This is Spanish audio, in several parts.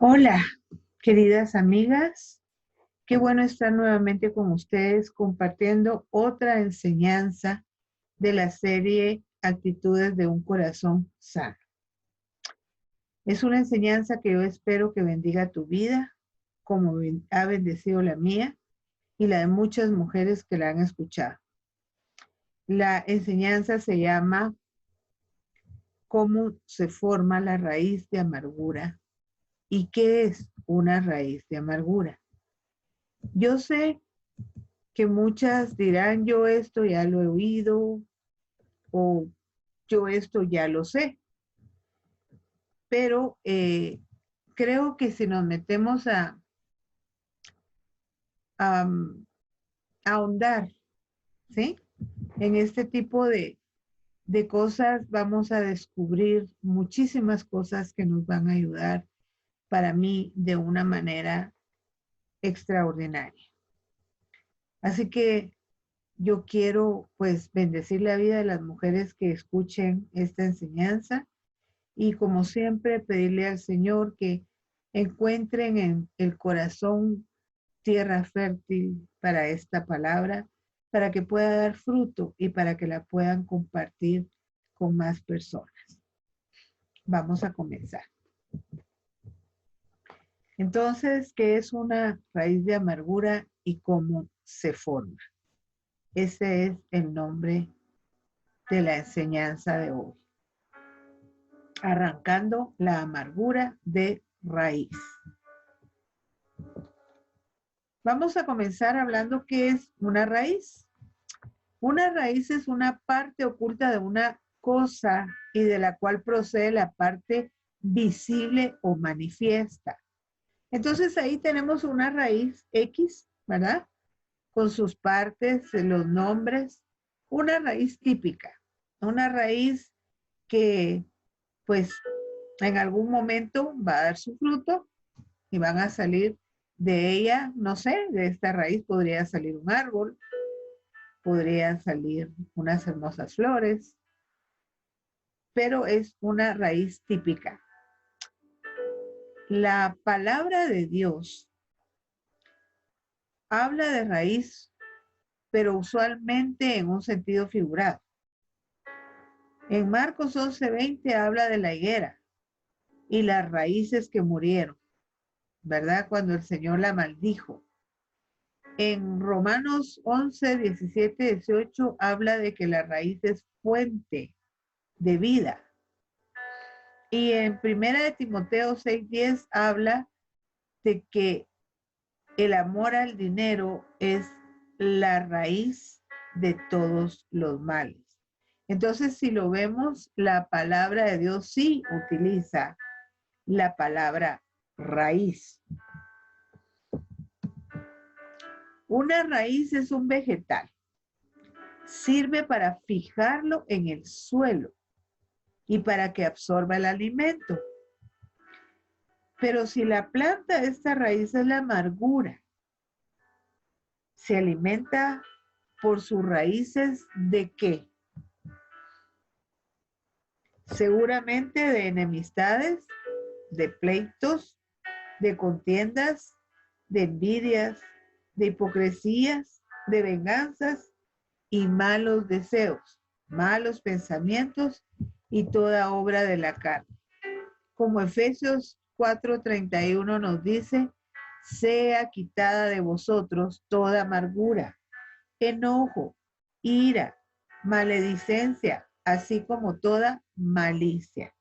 Hola, queridas amigas. Qué bueno estar nuevamente con ustedes compartiendo otra enseñanza de la serie Actitudes de un Corazón Sano. Es una enseñanza que yo espero que bendiga tu vida, como ha bendecido la mía y la de muchas mujeres que la han escuchado. La enseñanza se llama ¿Cómo se forma la raíz de amargura? ¿Y qué es una raíz de amargura? Yo sé que muchas dirán, yo esto ya lo he oído o yo esto ya lo sé, pero creo que si nos metemos a ahondar, ¿sí? En este tipo de cosas vamos a descubrir muchísimas cosas que nos van a ayudar para mí de una manera extraordinaria. Así que yo quiero pues bendecir la vida de las mujeres que escuchen esta enseñanza y como siempre pedirle al Señor que encuentren en el corazón tierra fértil para esta palabra, para que pueda dar fruto y para que la puedan compartir con más personas. Vamos a comenzar. Entonces, ¿qué es una raíz de amargura y cómo se forma? Ese es el nombre de la enseñanza de hoy. Arrancando la amargura de raíz. Vamos a comenzar hablando qué es una raíz. Una raíz es una parte oculta de una cosa y de la cual procede la parte visible o manifiesta. Entonces ahí tenemos una raíz X, ¿verdad? Con sus partes, los nombres, una raíz típica, una raíz que pues en algún momento va a dar su fruto y van a salir de ella, no sé, de esta raíz podría salir un árbol, podrían salir unas hermosas flores, pero es una raíz típica. La palabra de Dios habla de raíz, pero usualmente en un sentido figurado. En Marcos 11:20 habla de la higuera y las raíces que murieron, ¿verdad? Cuando el Señor la maldijo. En Romanos 11:17-18 habla de que la raíz es fuente de vida. Y en Primera de Timoteo 6:10 habla de que el amor al dinero es la raíz de todos los males. Entonces, si lo vemos, la palabra de Dios sí utiliza la palabra raíz. Una raíz es un vegetal. Sirve para fijarlo en el suelo y para que absorba el alimento. Pero si la planta de esta raíz es la amargura, se alimenta por sus raíces ¿de qué? Seguramente de enemistades, de pleitos, de contiendas, de envidias, de hipocresías, de venganzas y malos deseos, malos pensamientos y toda obra de la carne. Como Efesios 4:31 nos dice, sea quitada de vosotros toda amargura, enojo, ira, maledicencia, así como toda malicia.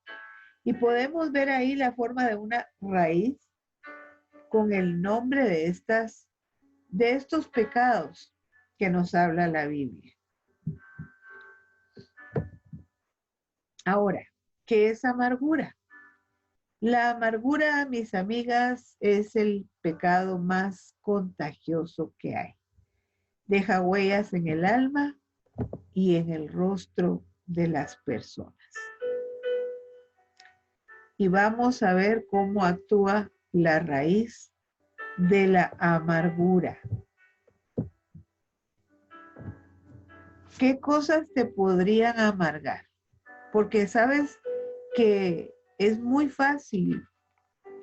Y podemos ver ahí la forma de una raíz con el nombre de estos pecados que nos habla la Biblia. Ahora, ¿qué es amargura? La amargura, mis amigas, es el pecado más contagioso que hay. Deja huellas en el alma y en el rostro de las personas. Y vamos a ver cómo actúa la raíz de la amargura. ¿Qué cosas te podrían amargar? Porque sabes que es muy fácil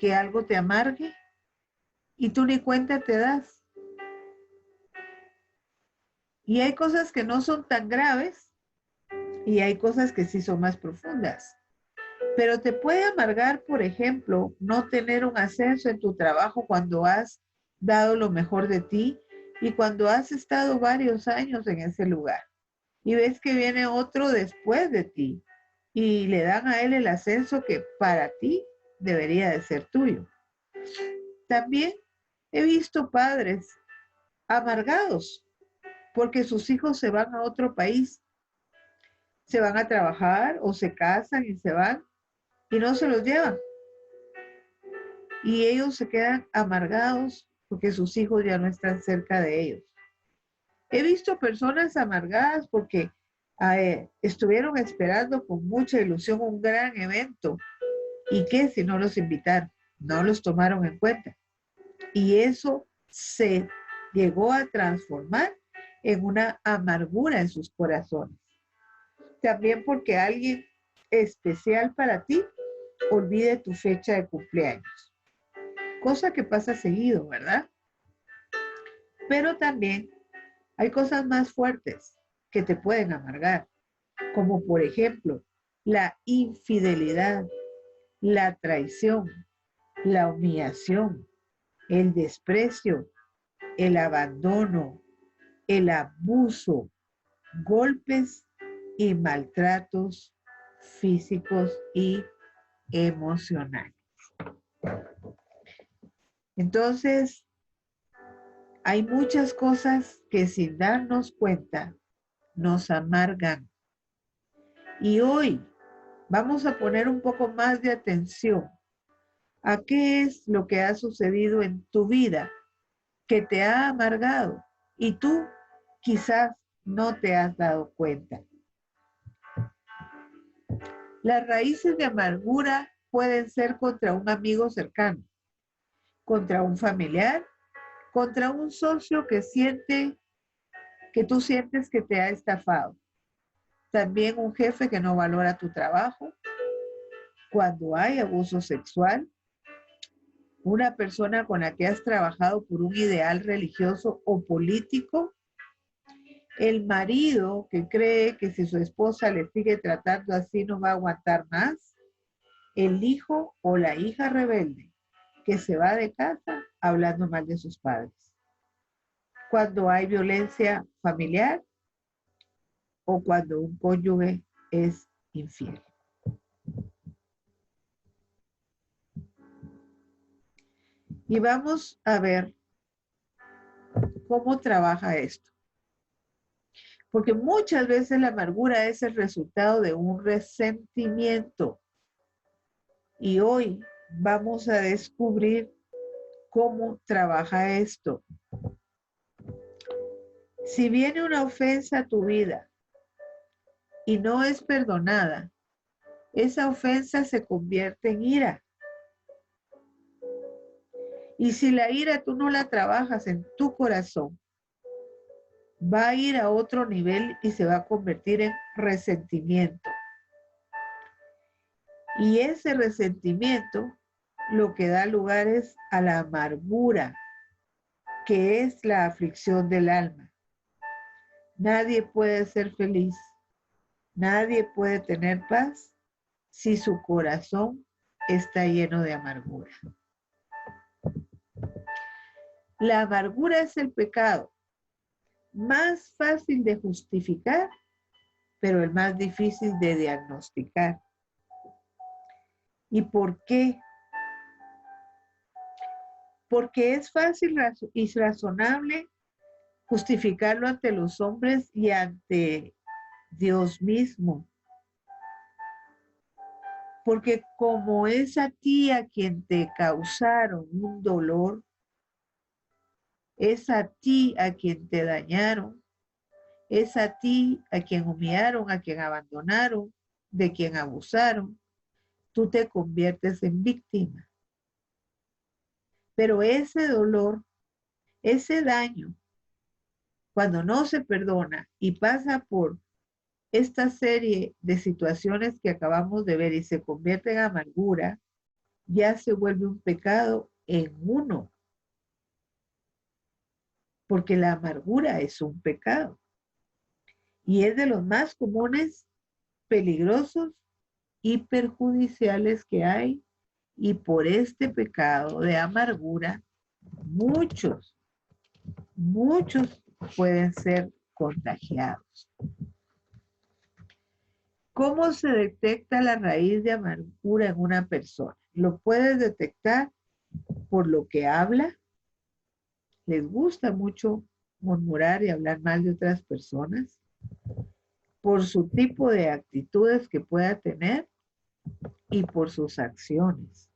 que algo te amargue y tú ni cuenta te das. Y hay cosas que no son tan graves y hay cosas que sí son más profundas. Pero te puede amargar, por ejemplo, no tener un ascenso en tu trabajo cuando has dado lo mejor de ti y cuando has estado varios años en ese lugar. Y ves que viene otro después de ti y le dan a él el ascenso que para ti debería de ser tuyo. También he visto padres amargados porque sus hijos se van a otro país, se van a trabajar o se casan y se van y no se los llevan. Y ellos se quedan amargados porque sus hijos ya no están cerca de ellos. He visto personas amargadas porque estuvieron esperando con mucha ilusión un gran evento y que si no los invitaron, no los tomaron en cuenta. Y eso se llegó a transformar en una amargura en sus corazones. También porque alguien especial para ti olvide tu fecha de cumpleaños. Cosa que pasa seguido, ¿verdad? Pero también hay cosas más fuertes que te pueden amargar, como por ejemplo la infidelidad, la traición, la humillación, el desprecio, el abandono, el abuso, golpes y maltratos físicos y emocionales. Entonces, hay muchas cosas que sin darnos cuenta nos amargan. Y hoy vamos a poner un poco más de atención a qué es lo que ha sucedido en tu vida que te ha amargado y tú quizás no te has dado cuenta. Las raíces de amargura pueden ser contra un amigo cercano, contra un familiar, contra un socio que tú sientes que te ha estafado. También un jefe que no valora tu trabajo. Cuando hay abuso sexual, una persona con la que has trabajado por un ideal religioso o político, el marido que cree que si su esposa le sigue tratando así no va a aguantar más, el hijo o la hija rebelde que se va de casa hablando mal de sus padres. Cuando hay violencia familiar o cuando un cónyuge es infiel. Y vamos a ver cómo trabaja esto. Porque muchas veces la amargura es el resultado de un resentimiento. Y hoy vamos a descubrir cómo trabaja esto. Si viene una ofensa a tu vida y no es perdonada, esa ofensa se convierte en ira. Y si la ira tú no la trabajas en tu corazón, va a ir a otro nivel y se va a convertir en resentimiento. Y ese resentimiento lo que da lugar es a la amargura, que es la aflicción del alma. Nadie puede ser feliz, nadie puede tener paz si su corazón está lleno de amargura. La amargura es el pecado más fácil de justificar, pero el más difícil de diagnosticar. ¿Y por qué? Porque es fácil y razonable justificarlo ante los hombres y ante Dios mismo. Porque como es a ti a quien te causaron un dolor, es a ti a quien te dañaron, es a ti a quien humillaron, a quien abandonaron, de quien abusaron, tú te conviertes en víctima. Pero ese dolor, ese daño, cuando no se perdona y pasa por esta serie de situaciones que acabamos de ver y se convierte en amargura, ya se vuelve un pecado en uno, porque la amargura es un pecado y es de los más comunes, peligrosos y perjudiciales que hay, y por este pecado de amargura muchos pueden ser contagiados. ¿Cómo se detecta la raíz de amargura en una persona? Lo puedes detectar por lo que habla. Les gusta mucho murmurar y hablar mal de otras personas, por su tipo de actitudes que pueda tener y por sus acciones.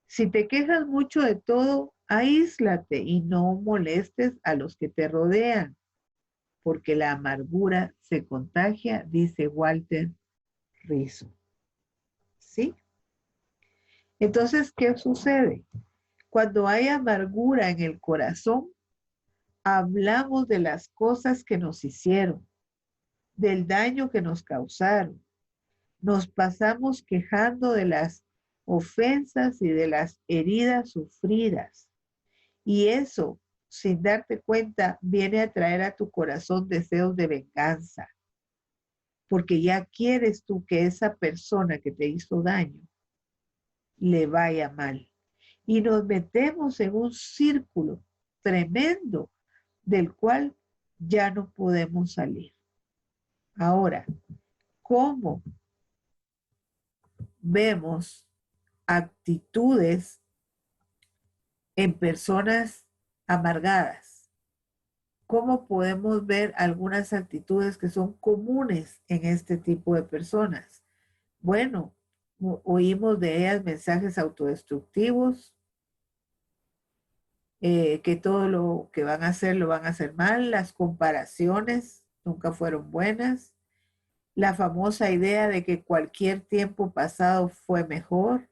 Si te quejas mucho de todo, aíslate y no molestes a los que te rodean, porque la amargura se contagia, dice Walter Rizzo. ¿Sí? Entonces, ¿qué sucede? Cuando hay amargura en el corazón, hablamos de las cosas que nos hicieron, del daño que nos causaron. Nos pasamos quejando de las ofensas y de las heridas sufridas. Y eso, sin darte cuenta, viene a traer a tu corazón deseos de venganza, porque ya quieres tú que esa persona que te hizo daño le vaya mal. Y nos metemos en un círculo tremendo del cual ya no podemos salir. Ahora, ¿cómo vemos actitudes en personas amargadas? ¿Cómo podemos ver algunas actitudes que son comunes en este tipo de personas? Bueno, oímos de ellas mensajes autodestructivos, que todo lo que van a hacer lo van a hacer mal, las comparaciones nunca fueron buenas, la famosa idea de que cualquier tiempo pasado fue mejor,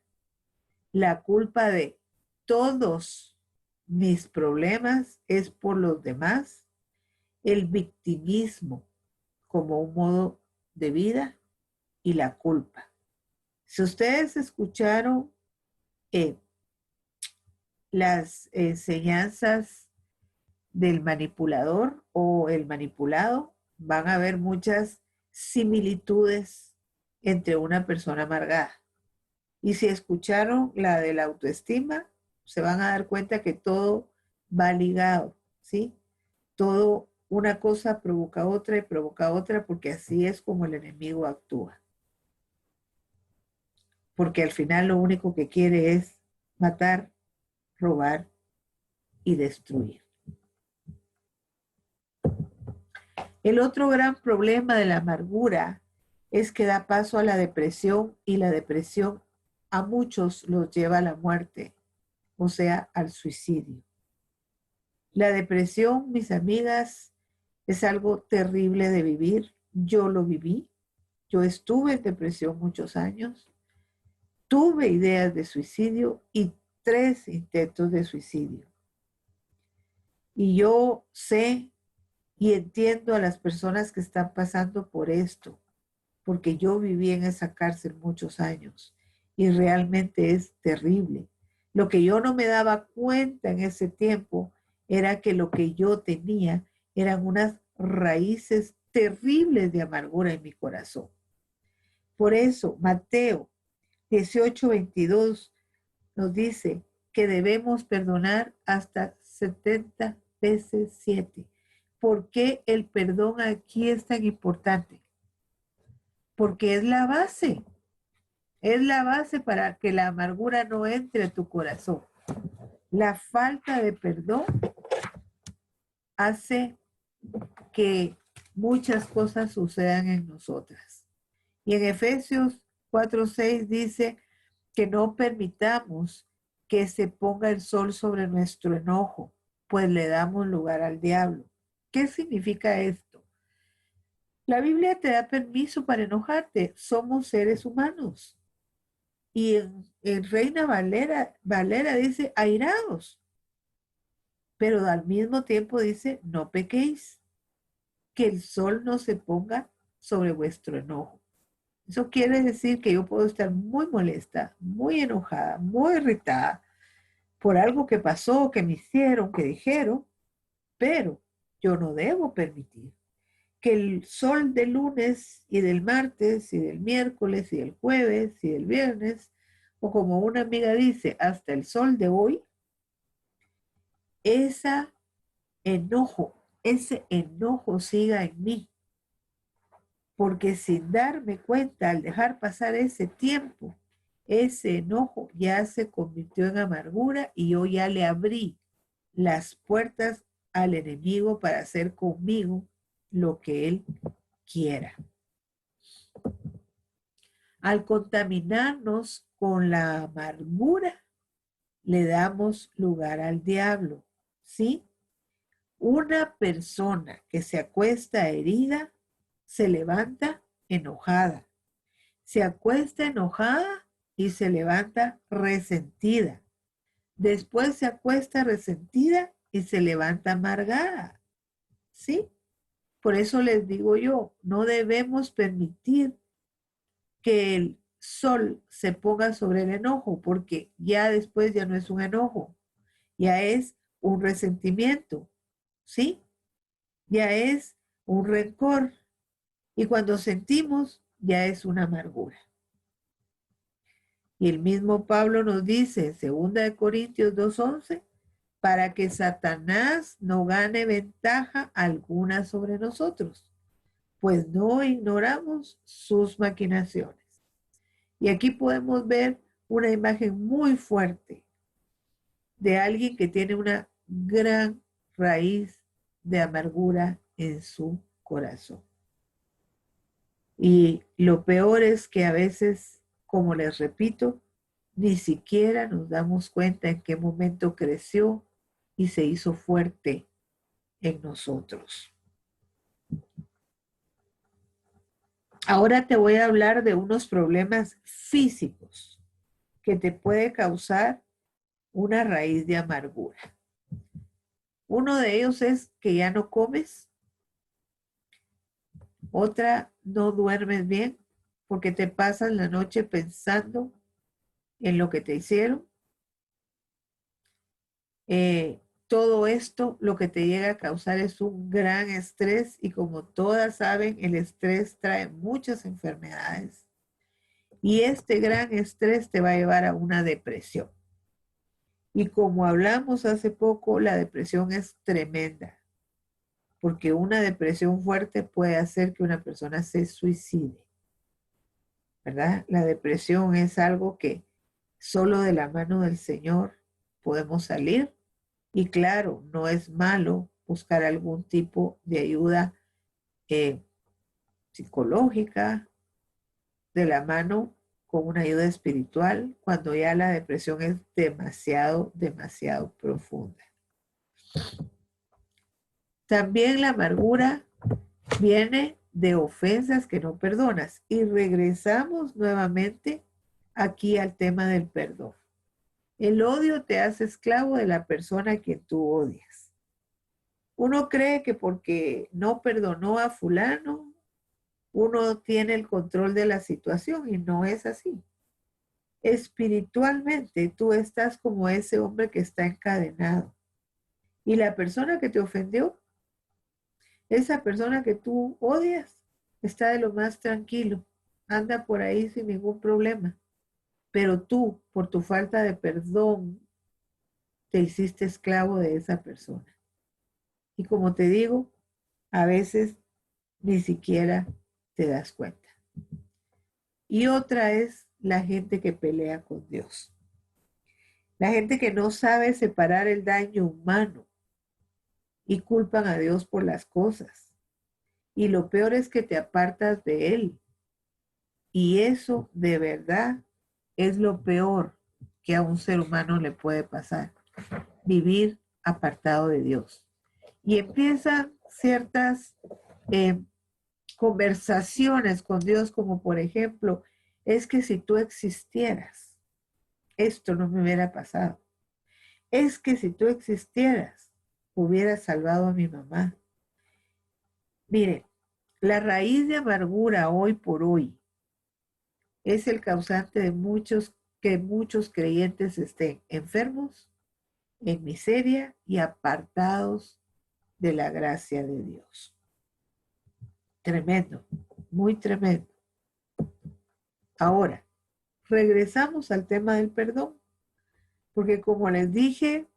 la culpa de todos mis problemas es por los demás, el victimismo como un modo de vida y la culpa. Si ustedes escucharon eh, las enseñanzas del manipulador o el manipulado, van a ver muchas similitudes entre una persona amargada. Y si escucharon la de la autoestima, se van a dar cuenta que todo va ligado, ¿sí? Todo, una cosa provoca otra y provoca otra, porque así es como el enemigo actúa. Porque al final lo único que quiere es matar, robar y destruir. El otro gran problema de la amargura es que da paso a la depresión, y la depresión a muchos los lleva a la muerte, o sea, al suicidio. La depresión, mis amigas, es algo terrible de vivir. Yo lo viví. Yo estuve en depresión muchos años. Tuve ideas de suicidio y 3 intentos de suicidio. Y yo sé y entiendo a las personas que están pasando por esto, porque yo viví en esa cárcel muchos años y realmente es terrible. Lo que yo no me daba cuenta en ese tiempo era que lo que yo tenía eran unas raíces terribles de amargura en mi corazón. Por eso, Mateo 18:22 nos dice que debemos perdonar hasta 70 veces 7. ¿Por qué el perdón aquí es tan importante? Porque es la base para que la amargura no entre a tu corazón. La falta de perdón hace que muchas cosas sucedan en nosotras. Y en Efesios 4:6 dice que no permitamos que se ponga el sol sobre nuestro enojo, pues le damos lugar al diablo. ¿Qué significa esto? La Biblia te da permiso para enojarte. Somos seres humanos. Y en Reina Valera dice, airaos, pero al mismo tiempo dice, no pequéis, que el sol no se ponga sobre vuestro enojo. Eso quiere decir que yo puedo estar muy molesta, muy enojada, muy irritada por algo que pasó, que me hicieron, que dijeron, pero yo no debo permitir que el sol del lunes y del martes y del miércoles y del jueves y del viernes, o como una amiga dice, hasta el sol de hoy, ese enojo siga en mí. Porque sin darme cuenta, al dejar pasar ese tiempo, ese enojo ya se convirtió en amargura y yo ya le abrí las puertas al enemigo para hacer conmigo lo que él quiera. Al contaminarnos con la amargura, le damos lugar al diablo, ¿sí? Una persona que se acuesta herida se levanta enojada. Se acuesta enojada y se levanta resentida. Después se acuesta resentida y se levanta amargada. ¿Sí? Por eso les digo yo, no debemos permitir que el sol se ponga sobre el enojo, porque ya después ya no es un enojo, ya es un resentimiento, ¿sí? Ya es un rencor. Y cuando sentimos, ya es una amargura. Y el mismo Pablo nos dice en 2 Corintios 2:11, para que Satanás no gane ventaja alguna sobre nosotros, pues no ignoramos sus maquinaciones. Y aquí podemos ver una imagen muy fuerte de alguien que tiene una gran raíz de amargura en su corazón. Y lo peor es que a veces, como les repito, ni siquiera nos damos cuenta en qué momento creció y se hizo fuerte en nosotros. Ahora te voy a hablar de unos problemas físicos que te puede causar una raíz de amargura. Uno de ellos es que ya no comes. Otra, no duermes bien porque te pasas la noche pensando en lo que te hicieron. Todo esto lo que te llega a causar es un gran estrés y como todas saben, el estrés trae muchas enfermedades y este gran estrés te va a llevar a una depresión. Y como hablamos hace poco, la depresión es tremenda porque una depresión fuerte puede hacer que una persona se suicide, ¿verdad? La depresión es algo que solo de la mano del Señor podemos salir. Y claro, no es malo buscar algún tipo de ayuda psicológica de la mano con una ayuda espiritual cuando ya la depresión es demasiado, demasiado profunda. También la amargura viene de ofensas que no perdonas. Y regresamos nuevamente aquí al tema del perdón. El odio te hace esclavo de la persona a quien tú odias. Uno cree que porque no perdonó a fulano, uno tiene el control de la situación y no es así. Espiritualmente tú estás como ese hombre que está encadenado. Y la persona que te ofendió, esa persona que tú odias, está de lo más tranquilo. Anda por ahí sin ningún problema. Pero tú, por tu falta de perdón, te hiciste esclavo de esa persona. Y como te digo, a veces ni siquiera te das cuenta. Y otra es la gente que pelea con Dios. La gente que no sabe separar el daño humano y culpan a Dios por las cosas. Y lo peor es que te apartas de Él. Y eso de verdad es lo peor que a un ser humano le puede pasar. Vivir apartado de Dios. Y empiezan ciertas conversaciones con Dios, como por ejemplo, es que si tú existieras, esto no me hubiera pasado. Es que si tú existieras, hubieras salvado a mi mamá. Mire, la raíz de amargura hoy por hoy es el causante de que muchos creyentes estén enfermos, en miseria y apartados de la gracia de Dios. Tremendo, muy tremendo. Ahora, regresamos al tema del perdón, porque como les dije,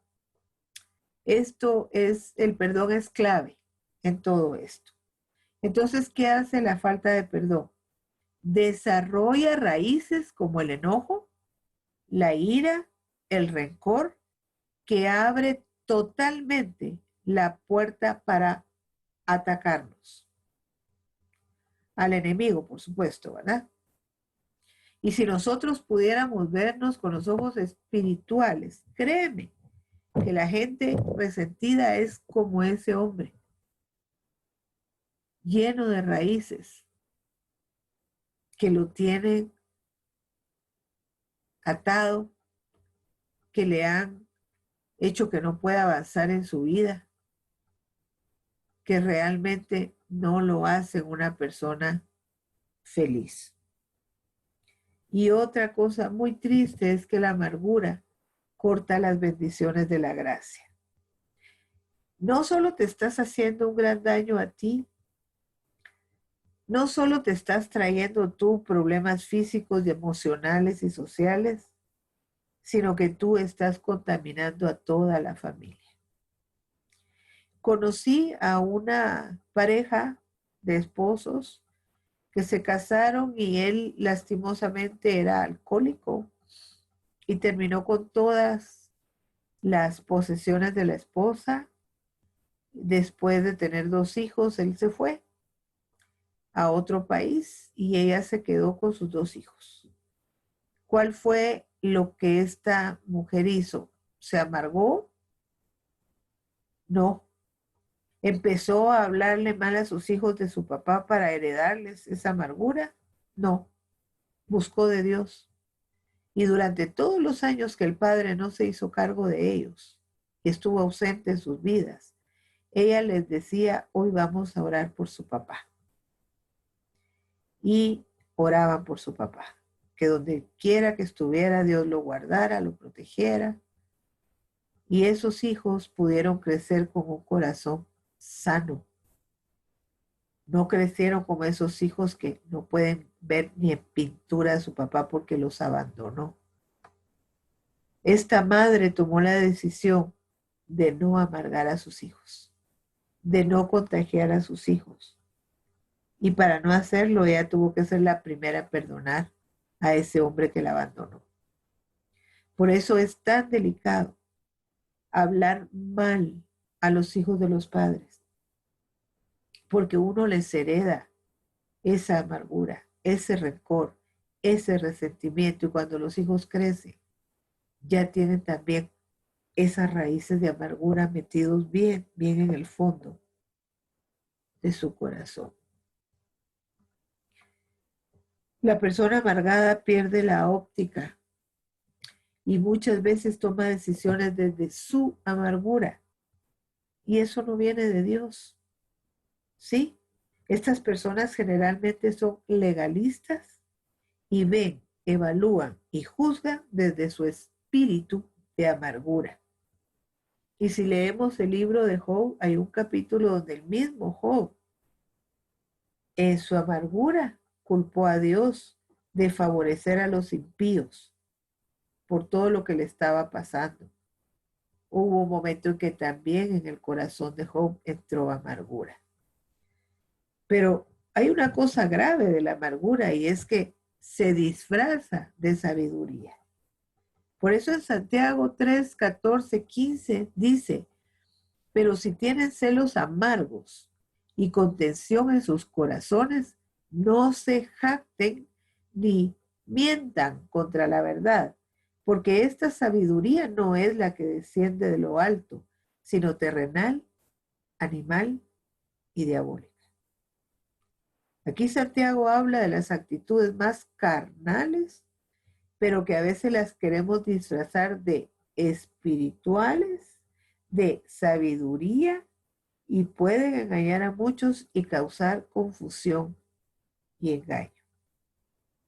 el perdón es clave en todo esto. Entonces, ¿qué hace la falta de perdón? Desarrolla raíces como el enojo, la ira, el rencor, que abre totalmente la puerta para atacarnos. Al enemigo, por supuesto, ¿verdad? Y si nosotros pudiéramos vernos con los ojos espirituales, créeme que la gente resentida es como ese hombre, lleno de raíces, que lo tienen atado, que le han hecho que no pueda avanzar en su vida, que realmente no lo hace una persona feliz. Y otra cosa muy triste es que la amargura corta las bendiciones de la gracia. No solo te estás haciendo un gran daño a ti, no solo te estás trayendo tú problemas físicos y emocionales y sociales, sino que tú estás contaminando a toda la familia. Conocí a una pareja de esposos que se casaron y él lastimosamente era alcohólico y terminó con todas las posesiones de la esposa. Después de tener 2 hijos, él se fue a otro país y ella se quedó con sus 2 hijos. ¿Cuál fue lo que esta mujer hizo? ¿Se amargó? No. ¿Empezó a hablarle mal a sus hijos de su papá para heredarles esa amargura? No. Buscó de Dios. Y durante todos los años que el padre no se hizo cargo de ellos y estuvo ausente en sus vidas, ella les decía, hoy vamos a orar por su papá. Y oraban por su papá, que donde quiera que estuviera, Dios lo guardara, lo protegiera. Y esos hijos pudieron crecer con un corazón sano. No crecieron como esos hijos que no pueden ver ni en pintura a su papá porque los abandonó. Esta madre tomó la decisión de no amargar a sus hijos, de no contagiar a sus hijos. Y para no hacerlo, ella tuvo que ser la primera a perdonar a ese hombre que la abandonó. Por eso es tan delicado hablar mal a los hijos de los padres, porque uno les hereda esa amargura, ese rencor, ese resentimiento, y cuando los hijos crecen, ya tienen también esas raíces de amargura metidos bien, bien en el fondo de su corazón. La persona amargada pierde la óptica y muchas veces toma decisiones desde su amargura. Y eso no viene de Dios. ¿Sí? Estas personas generalmente son legalistas y ven, evalúan y juzgan desde su espíritu de amargura. Y si leemos el libro de Job, hay un capítulo donde el mismo Job, en su amargura, culpó a Dios de favorecer a los impíos por todo lo que le estaba pasando. Hubo un momento en que también en el corazón de Job entró amargura. Pero hay una cosa grave de la amargura y es que se disfraza de sabiduría. Por eso en Santiago 3, 14, 15 dice, pero si tienen celos amargos y contención en sus corazones, no se jacten ni mientan contra la verdad, porque esta sabiduría no es la que desciende de lo alto, sino terrenal, animal y diabólica. Aquí Santiago habla de las actitudes más carnales, pero que a veces las queremos disfrazar de espirituales, de sabiduría, y pueden engañar a muchos y causar confusión y engaño.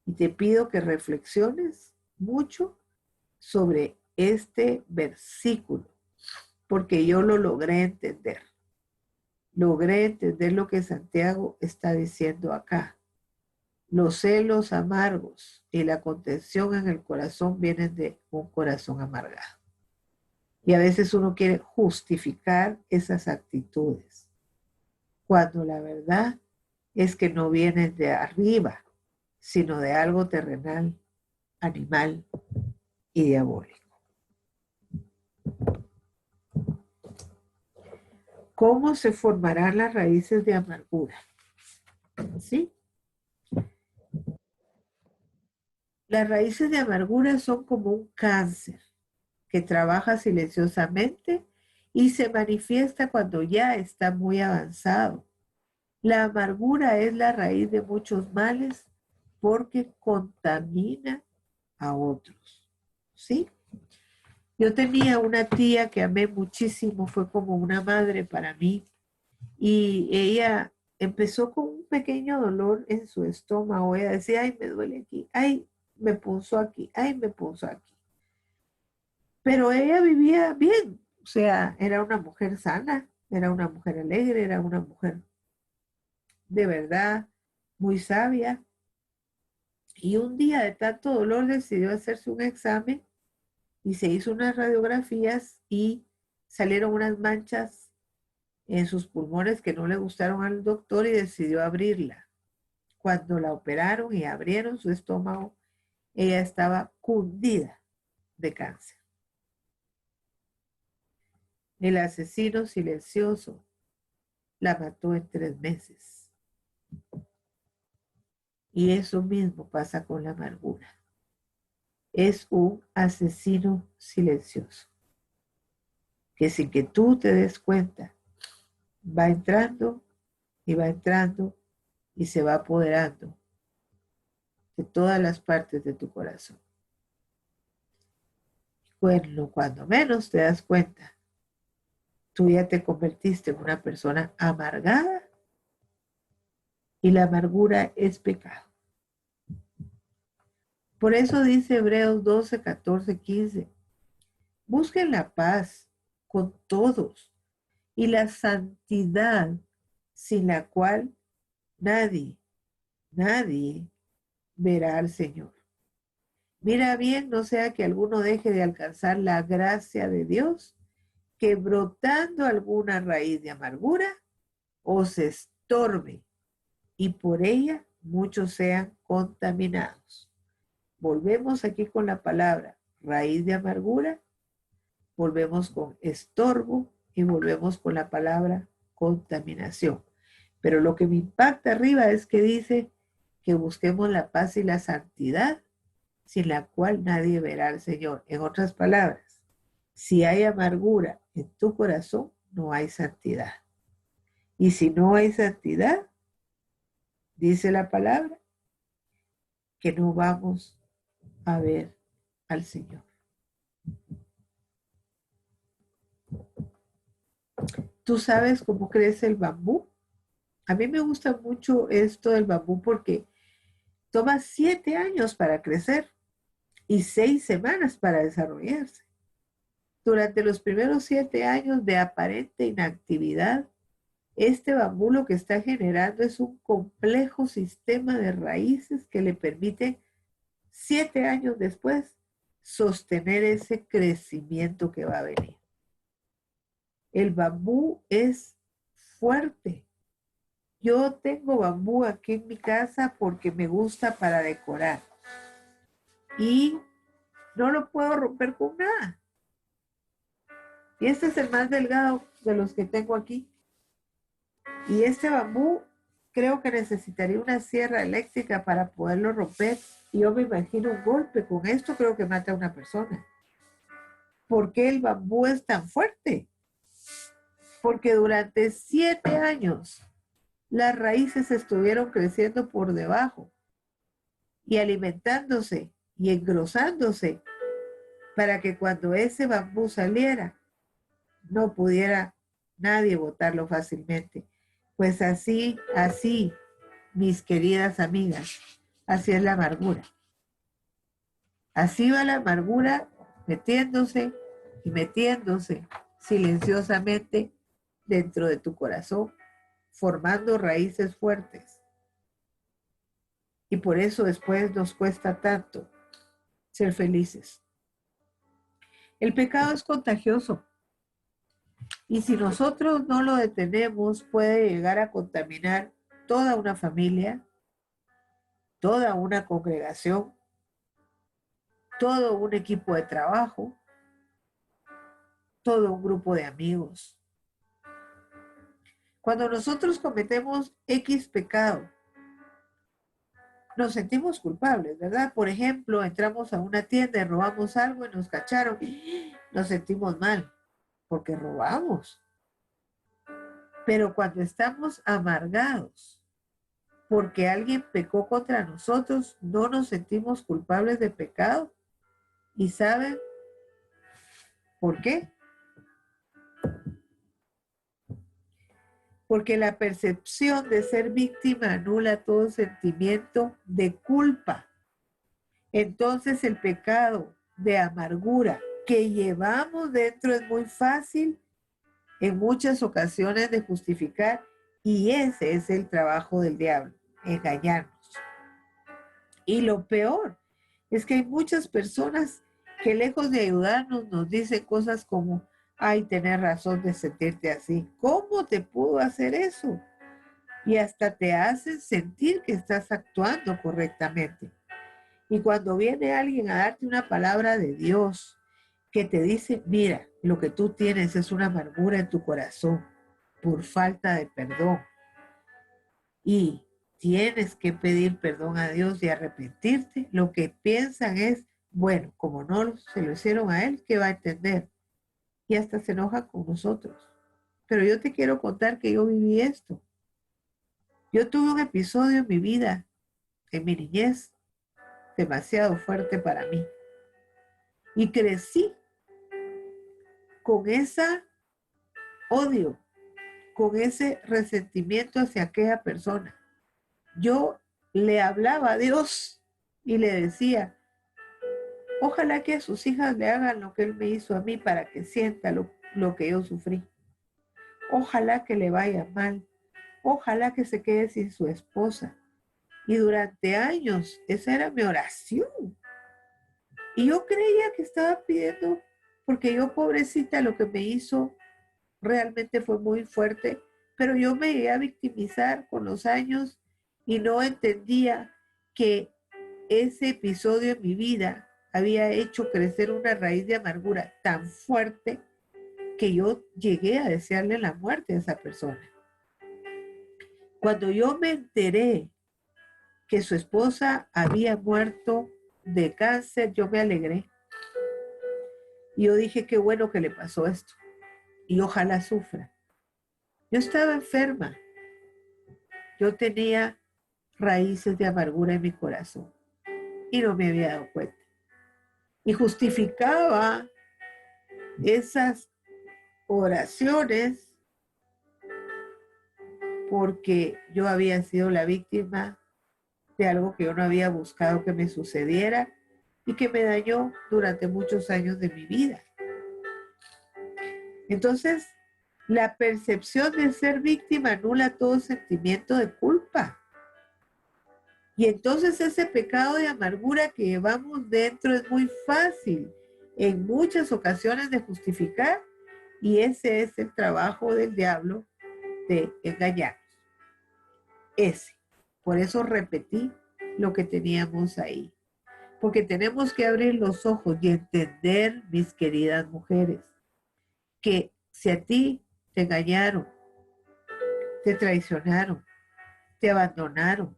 Y te pido que reflexiones mucho sobre este versículo, porque yo lo logré entender. Logré entender lo que Santiago está diciendo acá. Los celos amargos y la contención en el corazón vienen de un corazón amargado. Y a veces uno quiere justificar esas actitudes, cuando la verdad es que no vienen de arriba, sino de algo terrenal, animal y diabólico. ¿Cómo se formarán las raíces de amargura? ¿Sí? Las raíces de amargura son como un cáncer que trabaja silenciosamente y se manifiesta cuando ya está muy avanzado. La amargura es la raíz de muchos males porque contamina a otros. ¿Sí? Yo tenía una tía que amé muchísimo, fue como una madre para mí, y ella empezó con un pequeño dolor en su estómago. Ella decía, ay, me duele aquí, ay, me punzó aquí, ay, me punzó aquí. Pero ella vivía bien, o sea, era una mujer sana, era una mujer alegre, era una mujer de verdad muy sabia. Y un día de tanto dolor decidió hacerse un examen y se hizo unas radiografías y salieron unas manchas en sus pulmones que no le gustaron al doctor y decidió abrirla. Cuando la operaron y abrieron su estómago, ella estaba cundida de cáncer. El asesino silencioso la mató en 3 meses. Y eso mismo pasa con la amargura. Es un asesino silencioso que sin que tú te des cuenta, va entrando y va entrando y se va apoderando de todas las partes de tu corazón. Bueno, cuando menos te das cuenta, tú ya te convertiste en una persona amargada y la amargura es pecado. Por eso dice Hebreos 12, 14, 15, busquen la paz con todos y la santidad sin la cual nadie verá al Señor. Mira bien, no sea que alguno deje de alcanzar la gracia de Dios, que brotando alguna raíz de amargura os estorbe y por ella muchos sean contaminados. Volvemos aquí con la palabra raíz de amargura, volvemos con estorbo y volvemos con la palabra contaminación. Pero lo que me impacta arriba es que dice que busquemos la paz y la santidad, sin la cual nadie verá al Señor. En otras palabras, si hay amargura en tu corazón, no hay santidad. Y si no hay santidad, dice la palabra, que no vamos a ver al Señor. ¿Tú sabes cómo crece el bambú? A mí me gusta mucho esto del bambú porque toma 7 años para crecer y 6 semanas para desarrollarse. Durante los primeros 7 años de aparente inactividad, este bambú lo que está generando es un complejo sistema de raíces que le permite 7 años después sostener ese crecimiento que va a venir. El bambú es fuerte. Yo tengo bambú aquí en mi casa porque me gusta para decorar y no lo puedo romper con nada. Y este es el más delgado de los que tengo aquí. Y este bambú creo que necesitaría una sierra eléctrica para poderlo romper. Y yo me imagino un golpe con esto, creo que mata a una persona. ¿Por qué el bambú es tan fuerte? Porque durante 7 años las raíces estuvieron creciendo por debajo y alimentándose y engrosándose para que cuando ese bambú saliera no pudiera nadie botarlo fácilmente. Pues así, mis queridas amigas, Así es la amargura. Así va la amargura metiéndose y metiéndose silenciosamente dentro de tu corazón, formando raíces fuertes. Y por eso después nos cuesta tanto ser felices. El pecado es contagioso y si nosotros no lo detenemos puede llegar a contaminar toda una familia, toda una congregación, todo un equipo de trabajo, todo un grupo de amigos. Cuando nosotros cometemos X pecado, nos sentimos culpables, ¿verdad? Por ejemplo, entramos a una tienda y robamos algo y nos cacharon, nos sentimos mal porque robamos. Pero cuando estamos amargados porque alguien pecó contra nosotros, no nos sentimos culpables de pecado. ¿Y saben por qué? Porque la percepción de ser víctima anula todo sentimiento de culpa. Entonces el pecado de amargura que llevamos dentro es muy fácil en muchas ocasiones de justificar y ese es el trabajo del diablo, engañarnos. Y lo peor es que hay muchas personas que lejos de ayudarnos nos dicen cosas como, ay, tenés razón de sentirte así. ¿Cómo te pudo hacer eso? Y hasta te hacen sentir que estás actuando correctamente. Y cuando viene alguien a darte una palabra de Dios que te dice, mira, lo que tú tienes es una amargura en tu corazón por falta de perdón. Y tienes que pedir perdón a Dios y arrepentirte. Lo que piensan es, bueno, como no se lo hicieron a él, ¿qué va a entender? Y hasta se enojan con nosotros. Pero yo te quiero contar que yo viví esto. Yo tuve un episodio en mi vida, en mi niñez, demasiado fuerte para mí. Y crecí con ese odio, con ese resentimiento hacia aquella persona. Yo le hablaba a Dios y le decía, ojalá que a sus hijas le hagan lo que él me hizo a mí para que sienta lo que yo sufrí. Ojalá que le vaya mal. Ojalá que se quede sin su esposa. Y durante años esa era mi oración. Y yo creía que estaba pidiendo, porque yo pobrecita lo que me hizo realmente fue muy fuerte, pero yo me iba a victimizar con los años y no entendía que ese episodio en mi vida había hecho crecer una raíz de amargura tan fuerte que yo llegué a desearle la muerte a esa persona. Cuando yo me enteré que su esposa había muerto de cáncer, yo me alegré. Y yo dije, qué bueno que le pasó esto. Y ojalá sufra. Yo estaba enferma. Yo tenía raíces de amargura en mi corazón. Y no me había dado cuenta. Y justificaba esas oraciones porque yo había sido la víctima de algo que yo no había buscado que me sucediera y que me dañó durante muchos años de mi vida. Entonces, la percepción de ser víctima anula todo sentimiento de culpa. Y entonces ese pecado de amargura que llevamos dentro es muy fácil en muchas ocasiones de justificar y ese es el trabajo del diablo de engañarnos. Ese. Por eso repetí lo que teníamos ahí. Porque tenemos que abrir los ojos y entender, mis queridas mujeres, que si a ti te engañaron, te traicionaron, te abandonaron,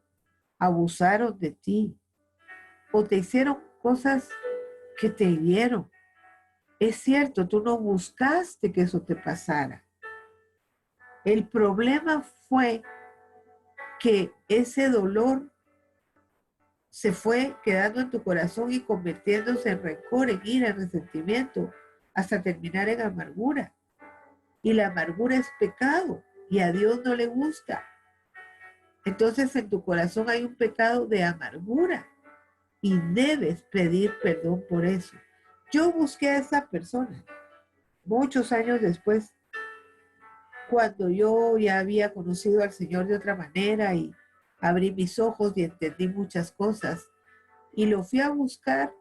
abusaron de ti o te hicieron cosas que te hirieron, es cierto, tú no buscaste que eso te pasara. El problema fue que ese dolor se fue quedando en tu corazón y convirtiéndose en rencor, en ira, en resentimiento, hasta terminar en amargura. Y la amargura es pecado y a Dios no le gusta. entonces en tu corazón hay un pecado de amargura y debes pedir perdón por eso. Yo busqué a esa persona muchos años después, cuando yo ya había conocido al Señor de otra manera y abrí mis ojos y entendí muchas cosas. Y lo fui a buscar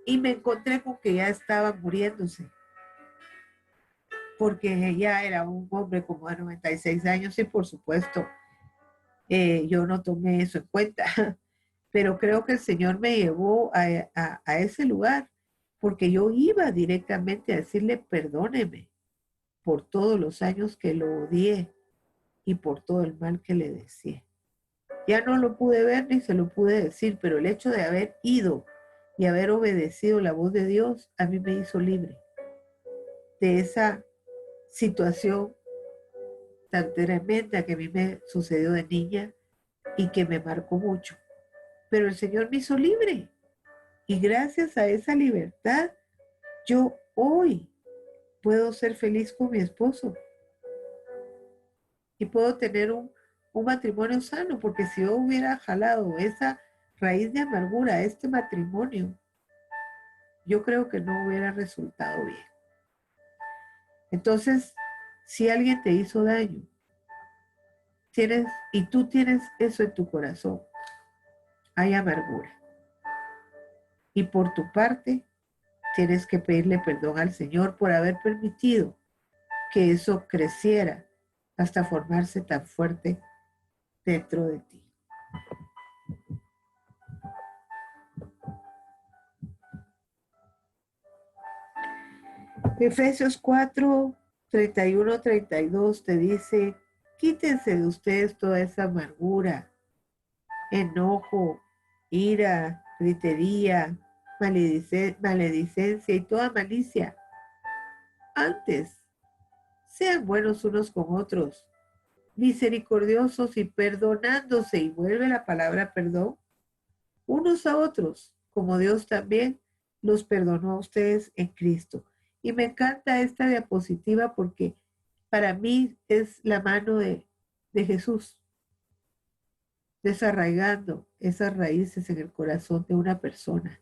y me encontré con que ya estaba muriéndose, porque ya era un hombre como de 96 años y por supuesto yo no tomé eso en cuenta, pero creo que el Señor me llevó a ese lugar porque yo iba directamente a decirle perdóneme por todos los años que lo odié y por todo el mal que le decía. Ya no lo pude ver ni se lo pude decir, pero el hecho de haber ido y haber obedecido la voz de Dios a mí me hizo libre de esa situación tan tremenda que a mí me sucedió de niña y que me marcó mucho. Pero el Señor me hizo libre y gracias a esa libertad yo hoy puedo ser feliz con mi esposo y puedo tener un matrimonio sano, porque si yo hubiera jalado esa raíz de amargura a este matrimonio, yo creo que no hubiera resultado bien. Entonces, si alguien te hizo daño, y tú tienes eso en tu corazón, hay amargura. Y por tu parte, tienes que pedirle perdón al Señor por haber permitido que eso creciera hasta formarse tan fuerte dentro de ti. Efesios 4, 31, 32 te dice, quítense de ustedes toda esa amargura, enojo, ira, gritería, maledicencia y toda malicia. Antes, sean buenos unos con otros, misericordiosos y perdonándose, y vuelve la palabra perdón, unos a otros, como Dios también los perdonó a ustedes en Cristo. Y me encanta esta diapositiva porque para mí es la mano de Jesús, desarraigando esas raíces en el corazón de una persona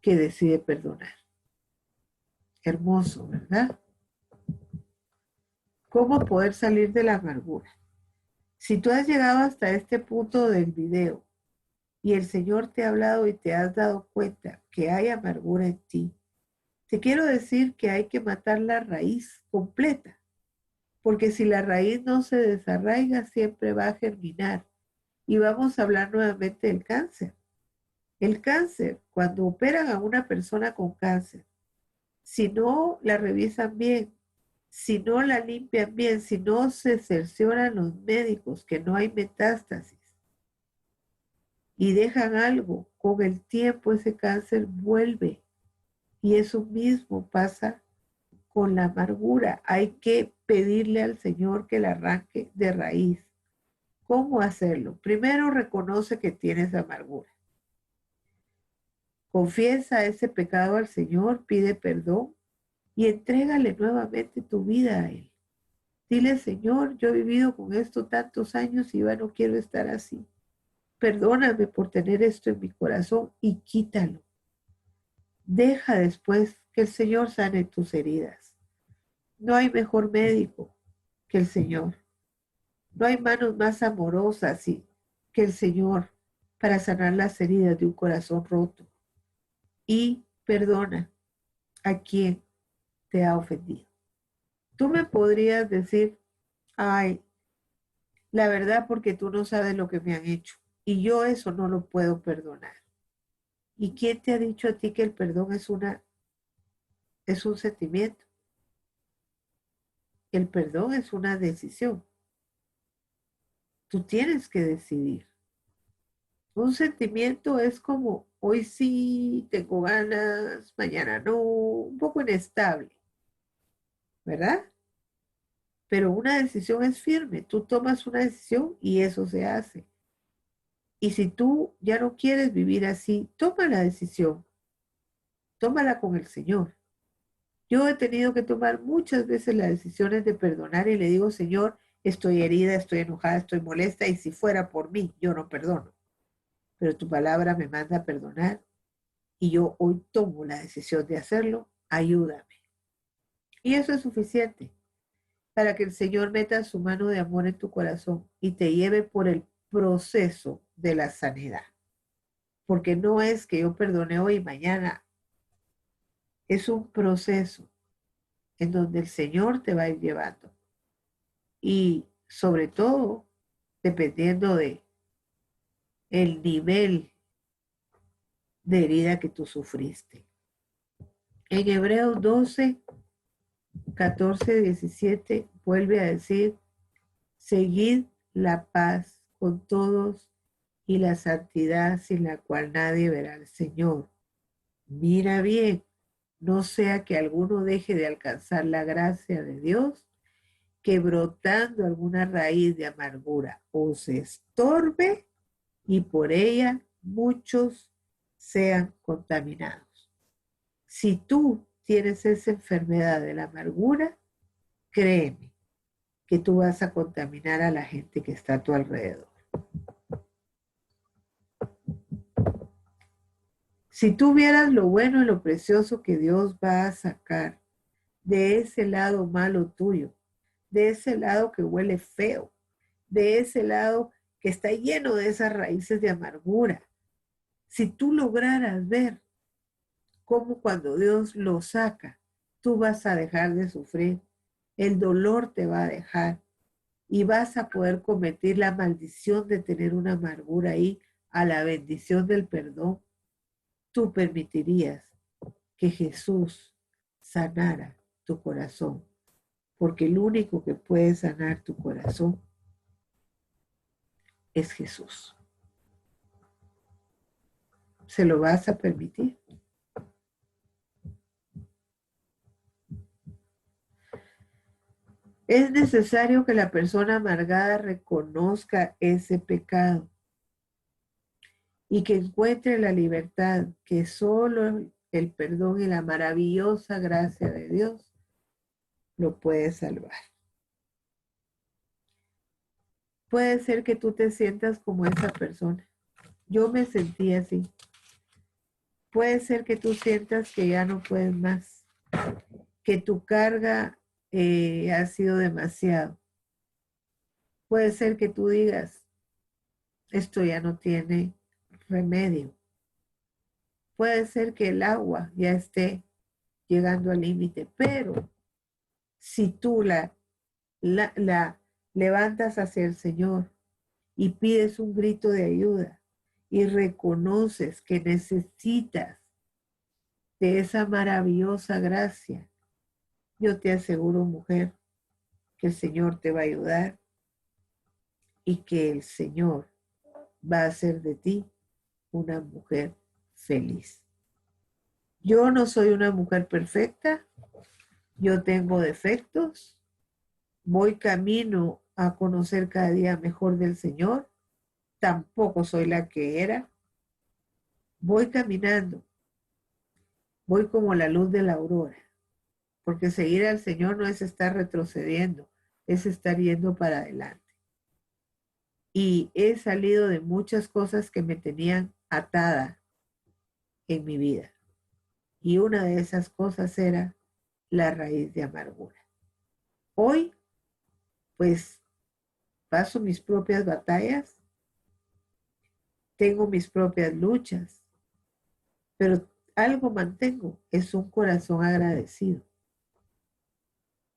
que decide perdonar. Hermoso, ¿verdad? ¿Cómo poder salir de la amargura? Si tú has llegado hasta este punto del video y el Señor te ha hablado y te has dado cuenta que hay amargura en ti, te quiero decir que hay que matar la raíz completa, porque si la raíz no se desarraiga, siempre va a germinar. Y vamos a hablar nuevamente del cáncer. El cáncer, cuando operan a una persona con cáncer, si no la revisan bien, si no la limpian bien, si no se cercioran los médicos que no hay metástasis y dejan algo, con el tiempo ese cáncer vuelve. Y eso mismo pasa con la amargura. Hay que pedirle al Señor que la arranque de raíz. ¿Cómo hacerlo? Primero reconoce que tienes amargura. Confiesa ese pecado al Señor, pide perdón y entrégale nuevamente tu vida a Él. Dile, Señor, yo he vivido con esto tantos años y ya no quiero estar así. Perdóname por tener esto en mi corazón y quítalo. Deja después que el Señor sane tus heridas. No hay mejor médico que el Señor. No hay manos más amorosas que el Señor para sanar las heridas de un corazón roto. Y perdona a quien te ha ofendido. Tú me podrías decir, ay, la verdad porque tú no sabes lo que me han hecho y yo eso no lo puedo perdonar. ¿Y quién te ha dicho a ti que el perdón es un sentimiento? El perdón es una decisión. Tú tienes que decidir. Un sentimiento es como hoy sí tengo ganas, mañana no, un poco inestable, ¿verdad? Pero una decisión es firme. Tú tomas una decisión y eso se hace. Y si tú ya no quieres vivir así, toma la decisión. Tómala con el Señor. Yo he tenido que tomar muchas veces las decisiones de perdonar y le digo, Señor, Estoy herida, estoy enojada, estoy molesta y si fuera por mí, yo no perdono. Pero tu palabra me manda a perdonar y yo hoy tomo la decisión de hacerlo. Ayúdame. Y eso es suficiente para que el Señor meta su mano de amor en tu corazón y te lleve por el proceso de la sanidad. Porque no es que yo perdone hoy y mañana, es un proceso en donde el Señor te va a ir llevando. Y sobre todo, dependiendo de el nivel de herida que tú sufriste. En Hebreos 12, 14, 17 vuelve a decir, seguid la paz con todos y la santidad sin la cual nadie verá al Señor. Mira bien, no sea que alguno deje de alcanzar la gracia de Dios, que brotando alguna raíz de amargura os estorbe y por ella muchos sean contaminados. Si tú tienes esa enfermedad de la amargura, créeme que tú vas a contaminar a la gente que está a tu alrededor. Si tú vieras lo bueno y lo precioso que Dios va a sacar de ese lado malo tuyo, de ese lado que huele feo, de ese lado que está lleno de esas raíces de amargura, si tú lograras ver cómo cuando Dios lo saca, tú vas a dejar de sufrir, el dolor te va a dejar y vas a poder cometer la maldición de tener una amargura ahí a la bendición del perdón, tú permitirías que Jesús sanara tu corazón, porque el único que puede sanar tu corazón es Jesús. ¿Se lo vas a permitir? Es necesario que la persona amargada reconozca ese pecado y que encuentre la libertad que solo el perdón y la maravillosa gracia de Dios lo puede salvar. Puede ser que tú te sientas como esa persona. Yo me sentí así. Puede ser que tú sientas que ya no puedes más, que tu carga ha sido demasiado. Puede ser que tú digas, esto ya no tiene remedio. Puede ser que el agua ya esté llegando al límite, pero si tú la levantas hacia el Señor y pides un grito de ayuda y reconoces que necesitas de esa maravillosa gracia, yo te aseguro, mujer, que el Señor te va a ayudar y que el Señor va a hacer de ti una mujer feliz. Yo no soy una mujer perfecta, yo tengo defectos, voy camino a conocer cada día mejor del Señor, tampoco soy la que era, voy caminando, voy como la luz de la aurora, porque seguir al Señor no es estar retrocediendo, es estar yendo para adelante. Y he salido de muchas cosas que me tenían atada en mi vida. Y una de esas cosas era la raíz de amargura. Hoy, pues, paso mis propias batallas, tengo mis propias luchas, pero algo mantengo, es un corazón agradecido.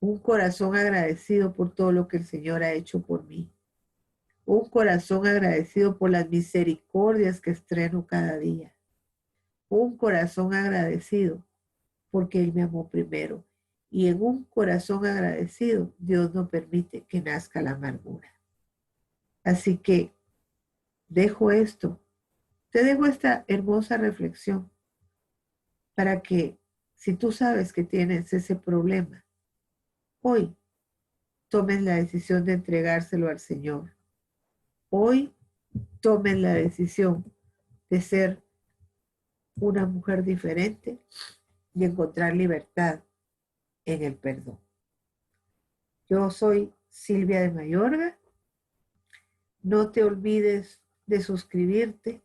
Un corazón agradecido por todo lo que el Señor ha hecho por mí. Un corazón agradecido por las misericordias que estreno cada día. Un corazón agradecido porque Él me amó primero. Y en un corazón agradecido, Dios no permite que nazca la amargura. Así que dejo esto, te dejo esta hermosa reflexión para que si tú sabes que tienes ese problema, hoy tomes la decisión de entregárselo al Señor. Hoy tomes la decisión de ser una mujer diferente y encontrar libertad en el perdón. Yo soy Silvia de Mayorga. No te olvides de suscribirte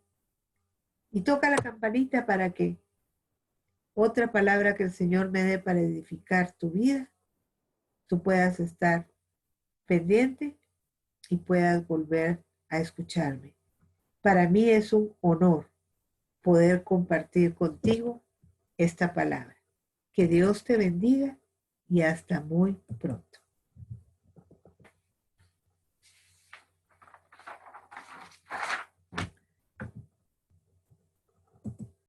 y toca la campanita para que otra palabra que el Señor me dé para edificar tu vida, tú puedas estar pendiente y puedas volver a escucharme. Para mí es un honor poder compartir contigo esta palabra. Que Dios te bendiga y hasta muy pronto.